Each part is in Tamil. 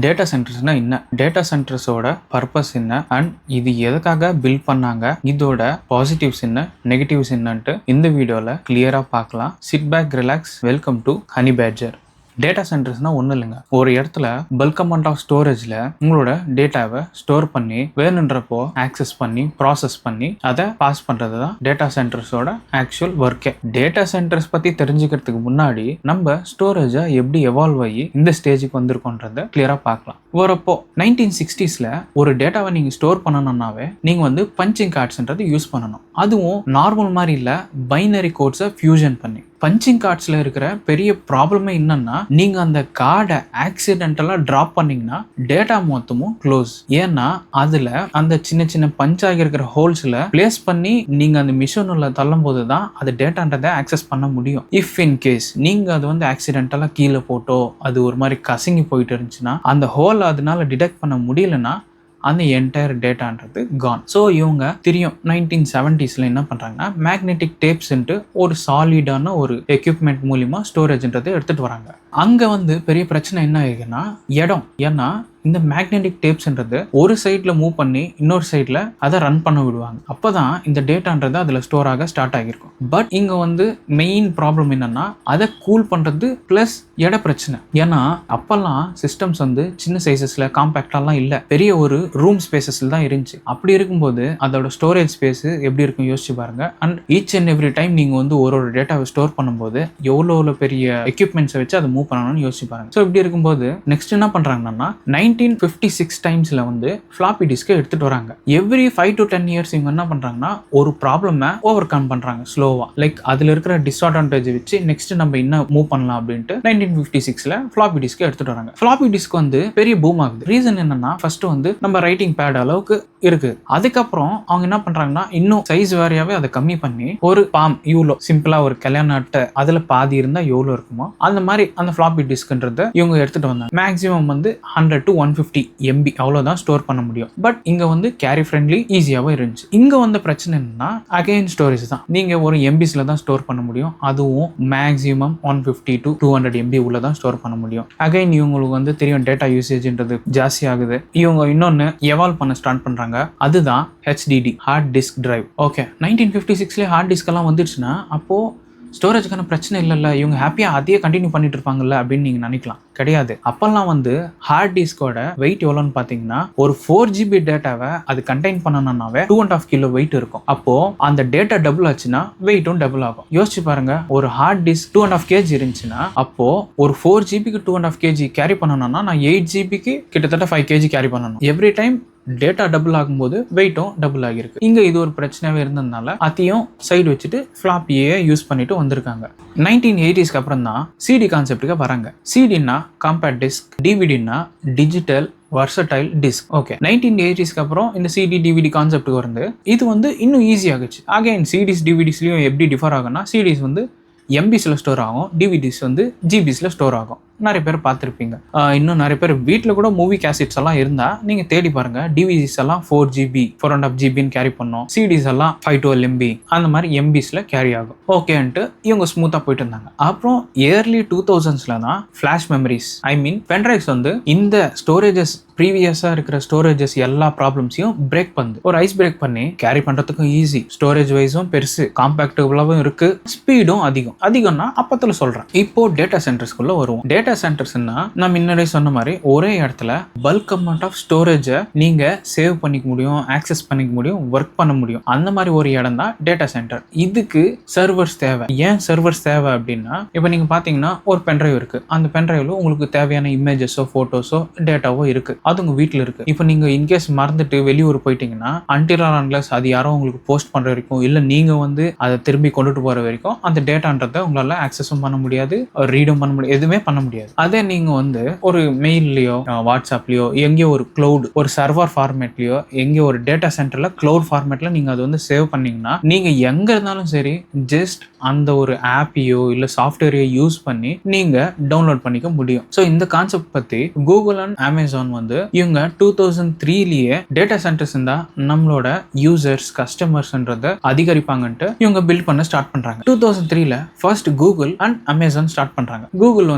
டேட்டா சென்டர்ஸ்னா என்ன, டேட்டா சென்டர்ஸோட பர்பஸ் என்ன அண்ட் இது எதுக்காக பில்ட் பண்ணாங்க, இதோட பாசிட்டிவ்ஸ் என்ன நெகட்டிவ்ஸ் என்னன்ட்டு இந்த வீடியோல கிளியரா பார்க்கலாம். Sit back, relax, welcome to honey badger. Data சென்டர்ஸ்னா ஒன்றும் இல்லைங்க, ஒரு இடத்துல பல்க் அமௌண்ட் ஆஃப் ஸ்டோரேஜில் உங்களோட டேட்டாவை ஸ்டோர் பண்ணி வேணுன்றப்போ ஆக்சஸ் பண்ணி ப்ராசஸ் பண்ணி அதை பாஸ் பண்ணுறது தான் டேட்டா சென்டர்ஸோட ஆக்சுவல் ஒர்க்கே. டேட்டா சென்டர்ஸ் பற்றி தெரிஞ்சுக்கிறதுக்கு முன்னாடி நம்ம ஸ்டோரேஜை எப்படி எவால்வ் ஆகி இந்த ஸ்டேஜுக்கு வந்திருக்கோன்றதை கிளியராக பார்க்கலாம். வரப்போ 1960s ஒரு டேட்டாவை நீங்கள் ஸ்டோர் பண்ணணும்னாவே நீங்கள் பஞ்சிங் கார்ட்ஸ்ன்றது யூஸ் பண்ணணும். அதுவும் நார்மல் மாதிரி இல்லை, பைனரி கோட்ஸை ஃபியூஷன் பண்ணி. பஞ்சிங் கார்ட்ஸில் இருக்கிற பெரிய ப்ராப்ளமே என்னன்னா, நீங்கள் அந்த கார்டை ஆக்சிடென்டலாக ட்ராப் பண்ணீங்கன்னா டேட்டா மொத்தமும் க்ளோஸ். ஏன்னா அதில் அந்த சின்ன சின்ன பஞ்ச் ஆகியிருக்கிற ஹோல்ஸில் பிளேஸ் பண்ணி நீங்கள் அந்த மிஷினில் தள்ளும் போது தான் அது டேட்டான்றதை ஆக்சஸ் பண்ண முடியும். இஃப் இன் கேஸ் நீங்கள் அது ஆக்சிடென்டலாக கீழே போட்டோ அது ஒரு மாதிரி கசங்கி போயிட்டு இருந்துச்சுன்னா அந்த ஹோல் அதனால டிடெக்ட் பண்ண முடியலன்னா அந்த என்டையர் டேட்டான்றது கான். ஸோ இவங்க தெரியும் 1970s என்ன பண்ணுறாங்கன்னா, மேக்னெட்டிக் டேப்ஸ்ன்ட்டு ஒரு சாலிடான ஒரு எக்யூப்மெண்ட் மூலிமா ஸ்டோரேஜ்ன்றதை எடுத்துகிட்டு வராங்க. அங்கே பெரிய பிரச்சனை என்ன ஆகுதுன்னா இடம். ஏன்னா இந்த மேக்னெட்டிக் டேப்ஸ்ன்றது ஒரு சைடில் மூவ் பண்ணி இன்னொரு சைடில் அதை ரன் பண்ண விடுவாங்க. அப்போ தான் இந்த டேட்டான்றது அதில் ஸ்டோர் ஆக ஸ்டார்ட் ஆகியிருக்கும். பட் இங்கே மெயின் ப்ராப்ளம் என்னன்னா, அதை கூல் பண்ணுறது ப்ளஸ் இட பிரச்சனை. ஏன்னா அப்போல்லாம் சிஸ்டம்ஸ் சின்ன சைஸஸில் காம்பேக்டாலாம் இல்லை, பெரிய ஒரு ரூம் ஸ்பேசஸில் தான் இருந்துச்சு. அப்படி இருக்கும்போது அதோட ஸ்டோரேஜ் ஸ்பேஸ் எப்படி இருக்கும் யோசிச்சு பாருங்க. And each and every time நீங்கள் ஒரு டேட்டாவை ஸ்டோர் பண்ணும்போது எவ்வளோ பெரிய எக்யூப்மெண்ட்ஸை வச்சு அதை மூவ் பண்ணணும்னு யோசிச்சு பாருங்க. ஸோ இப்படி இருக்கும்போது நெக்ஸ்ட் என்ன பண்ணுறாங்கன்னா, 1956 டைம்ஸ்ல ஃபிளாப்பி டிஸ்கை எடுத்துட்டு வராங்க. எவ்ரி 5 to 10 இயர்ஸ் இவங்க என்ன பண்றாங்கன்னா ஒரு ப்ராப்ளமை ஓவர் கம் பண்றாங்க ஸ்லோவா. லைக் அதுல இருக்கிற டிஸ்அட்வான்டேஜ் வச்சு நெக்ஸ்ட் நம்ம என்ன மூவ் பண்ணலாம் அப்படின்ட்டு 1956 ஃபிளாப்பி டிஸ்கை எடுத்துட்டு வராங்க. ஃபிளாப்பி டிஸ்க் பெரிய பூம் ஆகுது. ரீசன் என்னன்னா, ஃபர்ஸ்ட் நம்ம ரைட்டிங் பேட் அளவுக்கு இருக்கு. அதுக்கப்புறம் அவங்க என்ன பண்றாங்கன்னா இன்னும் சைஸ் வேறையாவே அதை கம்மி பண்ணி ஒரு பாம் இவ்வளோ சிம்பிளா ஒரு கல்யாண அட்டை அதுல பாதி இருந்தா எவ்வளோ இருக்குமோ அந்த மாதிரி அந்த ஃபிளாப்பி டிஸ்க்ன்றத இவங்க எடுத்துட்டு வந்தாங்க. மேக்ஸிமம் 100 to 150 MB அவ்வளவுதான் ஸ்டோர் பண்ண முடியும். பட் இங்க கேரி ஃப்ரெண்ட்லி ஈஸியாவும் இருந்துச்சு. இங்க பிரச்சனை என்னன்னா, அகைன் ஸ்டோரேஜ் தான். நீங்க ஒரு MBஸ்ல தான் ஸ்டோர் பண்ண முடியும். அதுவும் மேக்ஸிமம் 150 to 200 MB உள்ள தான் ஸ்டோர் பண்ண முடியும். அகைன் இவங்களுக்கு தெரியும் டேட்டா யூசேஜ்ன்றது ஜாஸ்தி ஆகுது. இவங்க இன்னொன்னு எவால்வ் பண்ண ஸ்டார்ட் பண்றாங்க. அதுதான் HDD, hard disk drive. Okay, 1956 hard disk எல்லாம் வந்துருச்சுன்னா அப்போ ஸ்டோரேஜுக்கான பிரச்சனை இல்லைல்ல, இவங்க ஹாப்பியாக அதையே கண்டினியூ பண்ணிட்டு இருப்பாங்கல்ல அப்படின்னு நீங்கள் நினைக்கலாம். கிடையாது. அப்பெல்லாம் ஹார்ட் டிஸ்கோட வெயிட் எவ்வளோன்னு பார்த்தீங்கன்னா, ஒரு 4 GB டேட்டாவை அது கண்டெயின் பண்ணணும்னாவே 2.5 kg வெயிட் இருக்கும். அப்போ அந்த டேட்டா டபுள் ஆச்சுன்னா வெயிட்டும் டபுள் ஆகும். யோசிச்சு பாருங்க, ஒரு ஹார்ட் டிஸ்க் 2.5 kg இருந்துச்சுன்னா அப்போ ஒரு 4 GBக்கு 2.5 kg கேரி பண்ணணும்னா நான் 8 GBக்கு கிட்டத்தட்ட 5 kg கேரி பண்ணணும். எவ்ரி டைம் டேட்டா டபுள் ஆகும்போது வெயிட்டும் டபுள் ஆகிருக்கு. இங்க இது ஒரு பிரச்சனையாவே இருந்ததுனால அதையும் சைடு வச்சுட்டு ஃபிளாப்பியே யூஸ் பண்ணிட்டு வந்திருக்காங்க. 1980ஸ்க்கு அப்புறம் தான் சிடி கான்செப்டுக்கு வராங்க. சிடினா காம்பேக்ட் டிஸ்க், டிவிடினா டிஜிட்டல் வர்சடைல் டிஸ்க். ஓகே, 1980ஸ்க்கு அப்புறம் இந்த சிடி டிவிடி கான்செப்டுக்கு வந்து இது இன்னும் ஈஸி ஆகுச்சு. அகைன் சிடிஸ் டிவிடிஸ்லயும் எப்படி டிஃபர் ஆகும்னா, சிடிஸ் MBஸ்ல ஸ்டோர் ஆகும், டிவிடிஸ் GBஸ்ல ஸ்டோர் ஆகும். நிறைய பேர் பார்த்துருப்பீங்க. இன்னும் நிறைய பேர் வீட்டில் கூட மூவி கேசெட்ஸ் எல்லாம் இருந்தா நீங்க தேடி பாருங்க. டிவிடிஸ் எல்லாம் 4 GB 4.5 GBன்னு கேரி பண்ணோம். சிடிஸ் எல்லாம் 512 MB அந்த மாதிரி MBஸ்ல கேரி ஆகும். ஓகேன்ட்டு இவங்க ஸ்மூத்தா போயிட்டு இருந்தாங்க. அப்புறம் ஏர்லி 2000ஸ்ல தான் ஃபிளாஷ் மெமரிஸ், ஐ மீன் பென்ட்ரைவ்ஸ் இந்த ஸ்டோரேஜஸ் ப்ரீவியஸா இருக்கிற ஸ்டோரேஜஸ் எல்லா ப்ராப்ளம்ஸையும் பிரேக் பண்ணுது. ஒரு ஐஸ் பிரேக் பண்ணி கேரி பண்றதுக்கும் ஈஸி, ஸ்டோரேஜ் வைஸும் பெருசு, காம்பேக்டபுளாவும் இருக்கு, ஸ்பீடும் அதிகம்னா அப்பத்துல சொல்றேன். இப்போ டேட்டா சென்டர்ஸ்குள்ள வருவோம். டேட்டா சென்டர்ஸ்னா நான் முன்னாடியே சொன்ன மாதிரி ஒரே இடத்துல பல்க் அமௌண்ட் ஆஃப் ஸ்டோரேஜை நீங்க சேவ் பண்ணிக்க முடியும், ஆக்சஸ் பண்ணிக்க முடியும், ஒர்க் பண்ண முடியும். அந்த மாதிரி ஒரு இடம் தான் டேட்டா சென்டர். இதுக்கு சர்வர்ஸ் தேவை. ஏன் சர்வர்ஸ் தேவை அப்படின்னா, இப்போ நீங்க பாத்தீங்கன்னா ஒரு பென்ட்ரைவ் இருக்கு. அந்த பென்ட்ரைவ்ல உங்களுக்கு தேவையான இமேஜஸோ போட்டோஸோ டேட்டாவோ இருக்கு. அது உங்க வீட்டில் இருக்கு. இப்போ நீங்க இன்கேஸ் மறந்துட்டு வெளியூர் போயிட்டீங்கன்னா அன்டில் ஆர் அன்லெஸ் அது யாரோ உங்களுக்கு போஸ்ட் பண்ற வரைக்கும் இல்ல நீங்க அதை திரும்பி கொண்டுட்டு போற வரைக்கும் அந்த டேட்டான்றதை உங்களால ஆக்சஸும் பண்ண முடியாது, ரீடும் பண்ண முடியாது, எதுவுமே பண்ண முடியாது. அதே நீங்க ஒரு மெயில்லயோ வாட்ஸ்அப்லயோ எங்கேயோ ஒரு கிளவுட் ஒரு சர்வர் ஃபார்மேட்லயோ எங்கேயோ ஒரு டேட்டா சென்டர்ல கிளவுட் ஃபார்மேட்ல நீங்க அதை சேவ் பண்ணீங்கன்னா நீங்க எங்க இருந்தாலும் சரி ஜஸ்ட் அந்த ஒரு ஆப்பையோ இல்ல சாஃப்ட்வேரையோ யூஸ் பண்ணி நீங்க டவுன்லோட் பண்ணிக்க முடியும். ஸோ இந்த கான்செப்ட் பத்தி கூகுள் அண்ட் அமேசான் இவங்க 2003லயே டேட்டா சென்டர்ஸ் இருந்தா நம்மளோட யூசர்ஸ் கஸ்டமர்ஸ்ன்றத அதிகரிப்பாங்கன்ட்டு இவங்க பில்ட் பண்ண ஸ்டார்ட் பண்றாங்க. 2003ல first Google and Amazon start பண்றாங்க. கூகுள்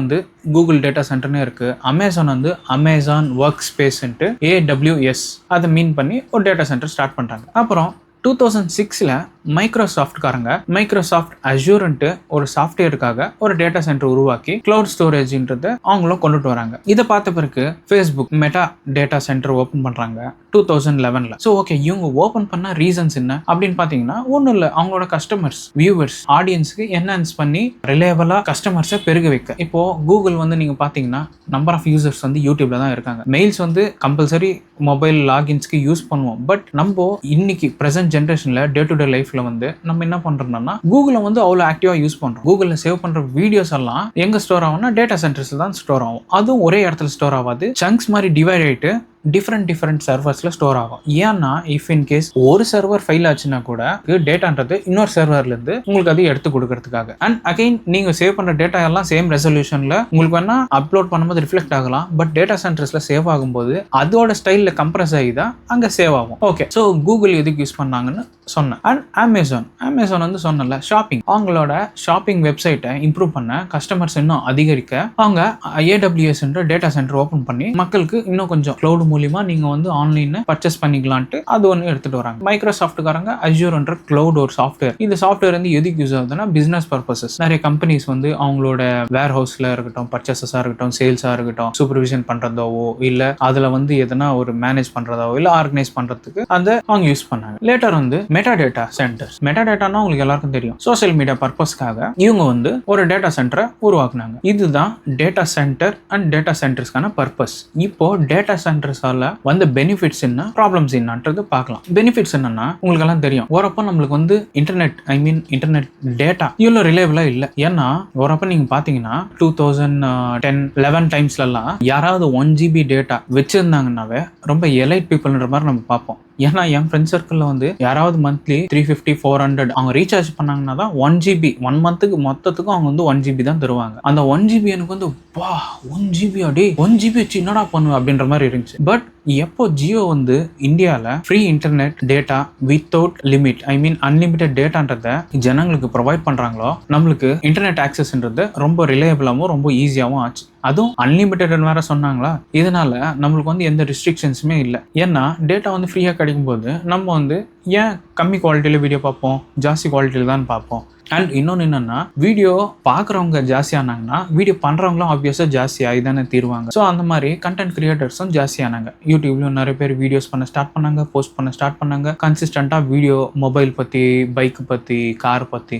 கூகுள் டேட்டா சென்டர்னே இருக்கு. அமேசான் வந்து அமேசான் ஒர்க் ஸ்பேஸ்ன்ட்டு AWS அதை மீன் பண்ணி ஒரு டேட்டா சென்டர் ஸ்டார்ட் பண்றாங்க. அப்புறம் 2006ல மைக்ரோசாஃப்ட் அஜூர்ன்ட்டு ஒரு சாஃப்ட்வேருக்காக ஒரு டேட்டா சென்டர் உருவாக்கி கிளவுட் ஸ்டோரேஜ்ன்றதை அவங்களும் கொண்டுட்டு வராங்க. இதை பார்த்த பிறகு Facebook meta data centre open பண்றாங்க 2011ல. ஸோ ஓகே, இவங்க ஓப்பன் பண்ண ரீசன்ஸ் என்ன அப்படின்னு பார்த்தீங்கன்னா ஒன்றும் இல்லை, அவங்களோட கஸ்டமர்ஸ், வியூவர்ஸ், ஆடியன்ஸ்க்கு என்ஹான்ஸ் பண்ணி ரிலேயபிளா கஸ்டமர்ஸை பெருக வைக்க. இப்போ கூகுள் வந்து நீங்க பார்த்தீங்கன்னா நம்பர் ஆஃப் யூசர்ஸ் வந்து யூடியூப்ல தான் இருக்காங்க. மெயில்ஸ் வந்து கம்பல்சரி மொபைல் லாகின்ஸ்க்கு யூஸ் பண்ணுவோம். பட் நம்ம இன்னைக்கு பிரசன்ட் ஜென்ரேஷன்ல டே டு டே லைஃப்ல வந்து நம்ம என்ன பண்றோம்னா கூகுளை வந்து அவ்வளோ ஆக்டிவா யூஸ் பண்றோம். கூகுள்ல சேவ் பண்ற வீடியோஸ் எல்லாம் எங்க ஸ்டோர் ஆகும்னா டேட்டா சென்டர்ஸ்ல தான் ஸ்டோர் ஆகும். அதுவும் ஒரே இடத்துல ஸ்டோர் ஆகாது, சங்க்ஸ் மாதிரி டிவைட் ஆயிட்டு டிஃப்ரெண்ட் சர்வர்ஸ்ல ஸ்டோர் ஆகும். ஏன்னா இஃப் இன் கேஸ் ஒரு சர்வர் ஃபெயில் ஆச்சுன்னா கூட டேட்டான்றது இன்னொரு சர்வர்ல இருந்து உங்களுக்கு அதை எடுத்து கொடுக்கறதுக்காக. அண்ட் அகைன் நீங்க சேவ் பண்ற டேட்டா எல்லாம் சேம் ரெசல்யூஷன்ல உங்களுக்கு வேணா அப்லோட் பண்ணும்போது ரிஃப்ளெக்ட் ஆகலாம். பட் டேட்டா சென்டர்ஸ்ல சேவ் ஆகும்போது அதோட ஸ்டைல்ல கம்ப்ரஸ் ஆகி தான் அங்க சேவ் ஆகும். ஓகே, ஸோ கூகுள் எதுக்கு யூஸ் பண்ணாங்கன்னு சொன்னேன். அண்ட் அமேசான் வந்து சொன்னல ஷாப்பிங், அவங்களோட ஷாப்பிங் வெப்சைட்டை இம்ப்ரூவ் பண்ண, கஸ்டமர்ஸ் இன்னும் அதிகரிக்க அவங்க AWS டேட்டா சென்டர் ஓபன் பண்ணி மக்களுக்கு இன்னும் கொஞ்சம் கிளவுட் மூலியமா நீங்க வந்து ஆன்லைன்ல பர்ச்சேஸ் பண்ணிக்கலான்ட்டு அது ஒன்று எடுத்துட்டு வராங்க. மைக்ரோசாஃப்ட்காரங்க அஜூர்ன்ற கிளவுட் ஒரு சாஃப்ட்வேர். இந்த சாஃப்ட்வேர் வந்து எதுக்கு யூஸ் ஆகுதுன்னா பிசினஸ் பர்பசஸ். நிறைய கம்பெனிஸ் வந்து அவங்களோட வேர் ஹவுஸ்ல இருக்கட்டும், பர்ச்சேசஸா இருக்கட்டும், சேல்ஸா இருக்கட்டும், சூப்பர்விஷன் பண்றதாவோ இல்ல அதுல வந்து எதனா ஒரு மேனேஜ் பண்றதாவோ இல்ல ஆர்கனைஸ் பண்றதுக்கு அதை அவங்க யூஸ் பண்ணாங்க. லேட்டர் வந்து மெட்டா டேட்டா சென்டர்ஸ். மெட்டா டேட்டானா உங்களுக்கு எல்லாருக்கும் தெரியும், சோசியல் மீடியா பர்பஸ்க்காக இவங்க வந்து ஒரு டேட்டா சென்டரை உருவாக்குனாங்க. இதுதான் டேட்டா சென்டர் அண்ட் டேட்டா சென்டர்ஸ்க்கான பர்பஸ். இப்போ டேட்டா சென்டர்ஸ் வந்து பெனிஃபிட்ஸ் என்ன, ப்ராப்ளம்ஸ் என்னன்றது பார்க்கலாம். பெனிஃபிட்ஸ் என்னன்னா உங்களுக்கு எல்லாம் தெரியும், ஓரப்ப நம்மளுக்கு வந்து இன்டர்நெட் டேட்டா இவ்வளோ ரிலேபிளா இல்லை. ஏன்னா ஓரப்ப நீங்க பாத்தீங்கன்னா 2010-11 டைம்ஸ்ல எல்லாம் யாராவது 1 GB டேட்டா வச்சிருந்தாங்கன்னாவே ரொம்ப எலைட் பீப்புள்ன்ற மாதிரி நம்ம பார்ப்போம். ஏன்னா என் ஃப்ரெண்ட் சர்க்கிள்ல வந்து யாராவது மந்த்லி 350-400 அவங்க ரீசார்ஜ் பண்ணாங்கன்னா தான் 1 GB 1 மந்த்துக்கு மொத்தத்துக்கும் அவங்க வந்து 1 GB தான் தருவாங்க. அந்த 1 GB எனக்கு வந்து வா 1 GB அடே 1 GB வச்சு என்னடா பண்ணுவேன் அப்படின்ற மாதிரி இருந்துச்சு. பட் எப்போ ஜியோ வந்து இந்தியாவில் free internet data without limit unlimited டேட்டான்றத ஜனங்களுக்கு ப்ரொவைட் பண்றாங்களோ நம்மளுக்கு இன்டர்நெட் ஆக்சஸ்ன்றது ரொம்ப ரிலையபிளாகவும் ரொம்ப ஈஸியாகவும் ஆச்சு. அதுவும் அன்லிமிட்டட் வேற சொன்னாங்களா, இதனால நம்மளுக்கு வந்து எந்த ரெஸ்ட்ரிக்ஷன்ஸுமே இல்லை. ஏன்னா டேட்டா வந்து ஃப்ரீயா கிடைக்கும் போது நம்ம வந்து ஏன் கம்மி குவாலிட்டியில வீடியோ பார்ப்போம், ஜாஸ்தி குவாலிட்டியில தான் பார்ப்போம். அண்ட் இன்னொன்று என்னன்னா, வீடியோ பார்க்குறவங்க ஜாஸ்தியானாங்கன்னா வீடியோ பண்ணுறவங்களும் ஆப்வியஸாக ஜாஸ்தி ஆகி தானே தீருவாங்க. ஸோ அந்த மாதிரி கண்டென்ட் கிரியேட்டர்ஸும் ஜாஸ்தியானாங்க. யூடியூப்லையும் நிறைய பேர் வீடியோஸ் பண்ண ஸ்டார்ட் பண்ணாங்க, போஸ்ட் பண்ண ஸ்டார்ட் பண்ணாங்க. கன்சிஸ்டண்ட்டாக வீடியோ மொபைல் பற்றி, பைக் பற்றி, கார் பற்றி,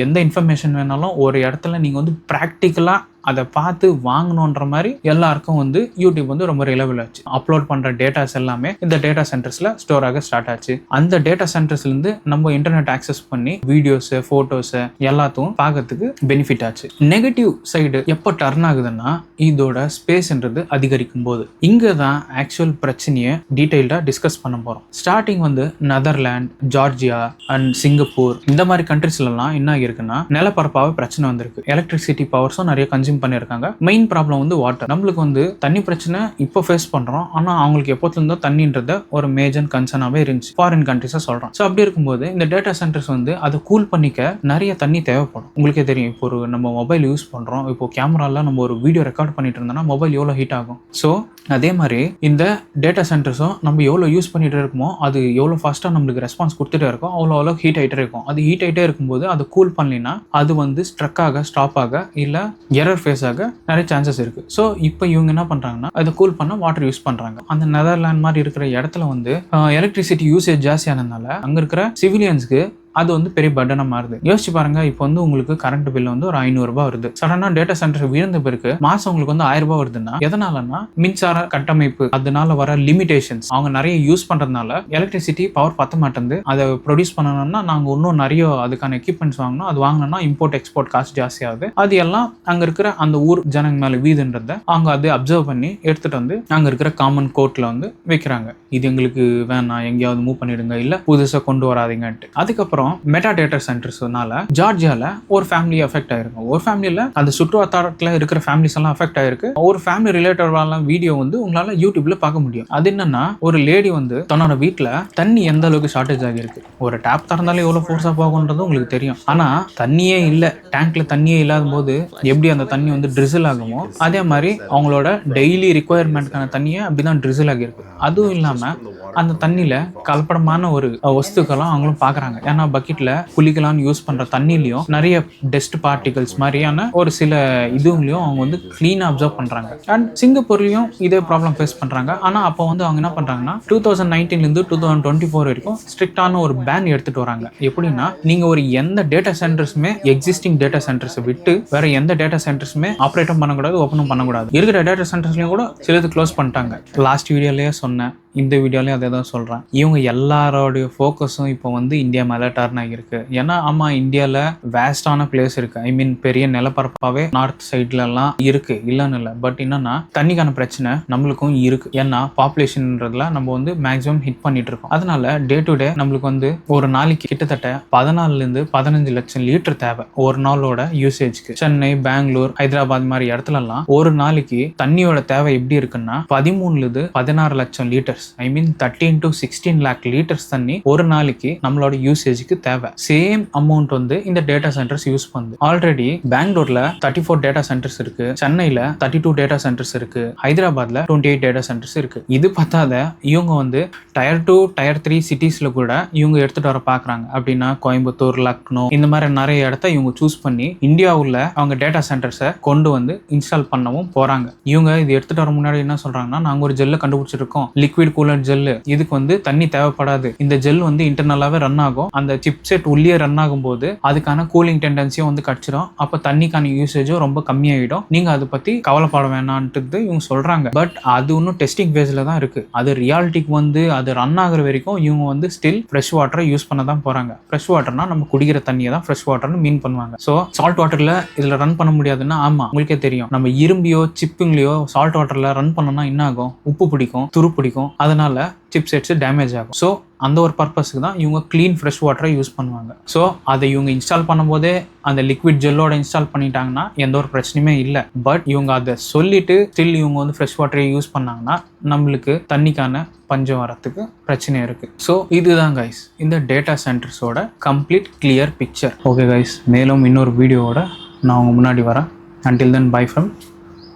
எந்த இன்ஃபர்மேஷன் வேணாலும் ஒரு இடத்துல நீங்கள் வந்து ப்ராக்டிக்கலாக அதை பார்த்து வாங்கணுன்ற மாதிரி எல்லாருக்கும் வந்து யூடியூப் வந்து ரொம்ப ரிலவபிள் ஆச்சு. அப்லோட் பண்ற டேட்டாஸ் எல்லாமே இந்த டேட்டா சென்டர்ஸ்ல ஸ்டோர் ஆக ஸ்டார்ட் ஆச்சு. அந்த டேட்டா சென்டர்ஸ்ல இருந்து நம்ம இன்டர்நெட் ஆக்சஸ் பண்ணி வீடியோஸ், போட்டோஸ் எல்லாத்தையும் பார்க்கறதுக்கு பெனிஃபிட் ஆச்சு. நெகட்டிவ் சைடு எப்போ டர்ன் ஆகுதுன்னா இதோட ஸ்பேஸ்ன்றது அதிகரிக்கும் போது. இங்க தான் ஆக்சுவல் பிரச்சனையை டீடைல்டா டிஸ்கஸ் பண்ண போறோம். ஸ்டார்டிங் வந்து நெதர்லாந்து, ஜார்ஜியா அண்ட் சிங்கப்பூர் இந்த மாதிரி கண்ட்ரிஸ்ல எல்லாம் என்ன ஆகிருக்குன்னா நிலப்பரப்பாவே பிரச்சனை வந்திருக்கு. எலக்ட்ரிசிட்டி பவர்ஸும் நிறைய கன்சியூம் பண்ணிருக்காங்க. மெயின் ப்ராப்ளம் வந்து வாட்டர். நம்மளுக்கு வந்து தண்ணி பிரச்சனை இப்போ ஃபேஸ் பண்றோம். ஆனா அவங்களுக்கு எப்போதுல இருந்தோ தண்ணின்றத ஒரு மேஜர் கன்சர்னாவே இருந்துச்சு. ஃபாரின் கண்ட்ரிஸா சொல்றோம். ஸோ அப்படி இருக்கும்போது இந்த டேட்டா சென்டர்ஸ் வந்து அதை கூல் பண்ணிக்க நிறைய தண்ணி தேவைப்படும். உங்களுக்கே தெரியும், இப்போ ஒரு நம்ம மொபைல் யூஸ் பண்றோம், இப்போ கேமரால நம்ம ஒரு வீடியோ ரெக்கார்ட் பண்ணிட்டு இருந்தோம்னா மொபைல் எவ்வளோ ஹீட் ஆகும். ஸோ அதே மாதிரி இந்த டேட்டா சென்டர்ஸும் நம்ம எவ்வளோ யூஸ் பண்ணிட்டு இருக்கோமோ அது எவ்வளோ ஃபாஸ்ட்டாக நம்மளுக்கு ரெஸ்பான்ஸ் கொடுத்துட்டே இருக்கும், அவ்வளோ ஹீட் ஆகிட்டே இருக்கும். அது ஹீட் ஆகிட்டே இருக்கும்போது அது கூல் பண்ணலினா அது வந்து ஸ்ட்ரக் ஆக, ஸ்டாப் ஆக, இல்லை எரர் ஃபேஸ் ஆக நிறைய சான்சஸ் இருக்கு. ஸோ இப்போ இவங்க என்ன பண்றாங்கன்னா அதை கூல் பண்ண வாட்டர் யூஸ் பண்றாங்க. அந்த நெதர்லாந்து மாதிரி இருக்கிற இடத்துல வந்து எலக்ட்ரிசிட்டி யூசேஜ் ஜாஸ்தியானதுனால அங்க இருக்கிற சிவிலியன்ஸ்க்கு அது வந்து பெரிய பர்டனா மாறுது. யோசிச்சு பாருங்க, இப்போ வந்து உங்களுக்கு கரண்ட் பில் வந்து ஒரு 500 ரூபாய் வருது. சடனா டேட்டா சென்டர் விழுந்த பிறகு மாசம் உங்களுக்கு வந்து 1000 ரூபாய் வருதுன்னா எதனாலன்னா மின்சார கட்டமைப்பு, அதனால வர லிமிடேஷன்ஸ், அவங்க நிறைய யூஸ் பண்றதுனால எலக்ட்ரிசிட்டி பவர் பத்த மாட்டேங்குது. அதை ப்ரொடியூஸ் பண்ணணும்னா நாங்க இன்னும் நிறைய அதுக்கான எக்யூப்மெண்ட்ஸ் வாங்கணும். அது வாங்கினோம்னா இம்போர்ட் எக்ஸ்போர்ட் காஸ்ட் ஜாஸ்தி ஆகுது. அது எல்லாம் அங்க இருக்கிற அந்த ஊர் ஜனங்க மேல வீதுன்றத அவங்க அதை அப்சர்வ் பண்ணி எடுத்துட்டு வந்து அங்க இருக்கிற காமன் கோர்ட்ல வந்து வைக்கிறாங்க. இது எங்களுக்கு வேணாம், எங்கேயாவது மூவ் பண்ணிடுங்க, இல்ல புதுசா கொண்டு வராதீங்கன்ட்டு. அதுக்கப்புறம் அதுக்கப்புறம் மெட்டா டேட்டா சென்டர்ஸ்னால ஜார்ஜியால ஒரு ஃபேமிலி அஃபெக்ட் ஆயிருக்கு. ஒரு ஃபேமிலியில அந்த சுற்று வட்டாரத்துல இருக்கிற ஃபேமிலிஸ் எல்லாம் அஃபெக்ட் ஆயிருக்கு. ஒரு ஃபேமிலி ரிலேட்டடான வீடியோ வந்து உங்களால யூடியூப்ல பார்க்க முடியும். அது என்னன்னா, ஒரு லேடி வந்து தன்னோட வீட்டுல தண்ணி எந்த அளவுக்கு ஷார்டேஜ் ஆகிருக்கு. ஒரு டேப் திறந்தாலே எவ்வளவு ஃபோர்ஸா போகும்ன்றது உங்களுக்கு தெரியும். ஆனா தண்ணியே இல்ல, டேங்க்ல தண்ணியே இல்லாத போது எப்படி அந்த தண்ணி வந்து ட்ரிசில் ஆகுமோ அதே மாதிரி அவங்களோட டெய்லி ரிக்குவயர்மெண்ட்கான தண்ணியை அப்படிதான் ட்ரிசில் ஆகிருக்கு. அதுவும் இல்லாம அந்த தண்ணியில கலப்படமான ஒரு வஸ்துக்கெல்லாம் அவங்களும் பாக்குறாங்க. ஏன்னா பக்கெட்ல குளிக்கலாம்னு யூஸ் பண்ற தண்ணிலையும் நிறைய டஸ்ட் பார்ட்டிகல்ஸ் மாதிரியான ஒரு சில இதுங்களையும் அவங்க வந்து கிளீனா அப்சர்வ் பண்றாங்க. அண்ட் சிங்கப்பூர்லயும் இதே ப்ராப்ளம் ஃபேஸ் பண்றாங்க. ஆனா அப்போ வந்து அவங்க என்ன பண்றாங்கன்னா 2019 இருந்து 2024 வரைக்கும் ஸ்ட்ரிக்டான ஒரு பேன் எடுத்துட்டு வராங்க. எப்படின்னா, நீங்க ஒரு எந்த டேட்டா சென்டர்ஸுமே எக்ஸிஸ்டிங் டேட்டா சென்டர்ஸ் விட்டு வேற எந்த டேட்டா சென்டர்ஸுமே ஆப்ரேட்டும் பண்ணக்கூடாது, ஓப்பனும் பண்ணக்கூடாது. இருக்கிற டேட்டா சென்டர்ஸ்லயும் கூட சிலது க்ளோஸ் பண்ணிட்டாங்க. லாஸ்ட் வீடியோலயே சொன்னேன், இந்த வீடியோலையும் அதே தான் சொல்கிறேன். இவங்க எல்லாரோடைய ஃபோக்கஸும் இப்போ வந்து இந்தியா மேலே டர்ன் ஆகியிருக்கு. ஏன்னா ஆமாம், இந்தியாவில் வேஸ்டான பிளேஸ் இருக்குது. ஐ மீன் பெரிய நிலப்பரப்பாகவே நார்த் சைட்லலாம் இருக்குது, இல்லைன்னு இல்லை. பட் என்னன்னா, தண்ணிக்கான பிரச்சனை நம்மளுக்கும் இருக்குது. ஏன்னா பாப்புலேஷன்ன்றதுல நம்ம வந்து மேக்ஸிமம் ஹிட் பண்ணிட்டு இருக்கோம். அதனால டே டு டே நம்மளுக்கு வந்து ஒரு நாளைக்கு கிட்டத்தட்ட 14 to 15 லட்சம் லிட்டர் தேவை ஒரு நாளோட யூசேஜ்க்கு. சென்னை, பெங்களூர், ஹைதராபாத் மாதிரி இடத்துலலாம் ஒரு நாளைக்கு தண்ணியோட தேவை எப்படி இருக்குன்னா 13 to 16 லட்சம் litre, I mean 13 to 16 lakh liters தண்ணி ஒரு நாளைக்கு நம்மளோட யூசேஜுக்கு தேவை. சேம் அமௌண்ட் வந்து இந்த டேட்டா சென்டர்ஸ் யூஸ் பண்ணுது. ஆல்ரெடி பெங்களூர்ல 34 டேட்டா சென்டர்ஸ் இருக்கு, சென்னையில 32 டேட்டா சென்டர்ஸ் இருக்கு, ஹைதராபாத்ல 28 டேட்டா சென்டர்ஸ் இருக்கு. இது பத்தாத இவங்க வந்து டயர் 2, டயர் 3 சிட்டிஸ்ல கூட இவங்க எடுத்துட்டு வர பாக்குறாங்க. அப்படின்னா கோயம்புத்தூர், லக்னோ இந்த மாதிரி நிறைய இடத்த இவங்க சூஸ் பண்ணி இந்தியாவுல அவங்க டேட்டா சென்டர்ஸை கொண்டு வந்து இன்ஸ்டால் பண்ணவும் போறாங்க. இவங்க இது எடுத்துட்டு வர முன்னாடி என்ன சொல்றாங்கன்னா, நாங்க ஒரு ஜெல்ல கண்டுபிடிச்சிருக்கோம், லிக்விட் கூலர் ஜெல். இதுக்கு வந்து தண்ணி தேவைப்படாது, இந்த ஜெல் வந்து இன்டர்னலாவே ரன் ஆகும். அந்த சிப் செட் உள்ளே ரன் ஆகும் போது அதுக்கான கூலிங் டெண்டன்சியும் வந்து கிடைச்சிடும். அப்ப தண்ணிக்கான யூசேஜும் ரொம்ப கம்மியாயிடும். நீங்க அதை பத்தி கவலைப்பட வேணான்ட்டு இவங்க சொல்றாங்க. பட் அது இன்னும் டெஸ்டிங் பேஸ்ல தான் இருக்கு. அது ரியாலிட்டிக்கு வந்து அது ரன் ஆகுற வரைக்கும் இவங்க வந்து ஸ்டில் ஃப்ரெஷ் வாட்டரை யூஸ் பண்ண தான் போறாங்க. ஃப்ரெஷ் வாட்டர்னா நம்ம குடிக்கிற தண்ணியை தான் ஃப்ரெஷ் வாட்டர்னு மீன் பண்ணுவாங்க. ஸோ சால்ட் வாட்டர்ல இதுல ரன் பண்ண முடியாதுன்னா, ஆமா உங்களுக்கே தெரியும், நம்ம இரும்பியோ சிப்புங்களையோ சால்ட் வாட்டர்ல ரன் பண்ணோம்னா என்ன ஆகும்? உப்பு பிடிக்கும், துரு பிடிக்கும், அதனால சிப் செட்ஸ் டேமேஜ் ஆகும். ஸோ அந்த ஒரு பர்பஸ்க்கு தான் இவங்க க்ளீன் ஃப்ரெஷ் வாட்டரை யூஸ் பண்ணுவாங்க. ஸோ அதை இவங்க இன்ஸ்டால் பண்ணும்போதே அந்த லிக்விட் ஜெல்லோட இன்ஸ்டால் பண்ணிட்டாங்கன்னா எந்த ஒரு பிரச்சனையுமே இல்லை. பட் இவங்க அதை சொல்லிட்டு ஸ்டில் இவங்க வந்து ஃப்ரெஷ் வாட்டரை யூஸ் பண்ணாங்கன்னா நம்மளுக்கு தண்ணிக்கான பஞ்சம் வரத்துக்கு பிரச்சனை இருக்கு. ஸோ இதுதான் கைஸ் இந்த டேட்டா சென்டர்ஸோட complete clear picture. Okay guys, மேலும் இன்னொரு வீடியோவோட நான் உங்க முன்னாடி வரேன். Until then, bye from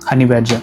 Honey Badger.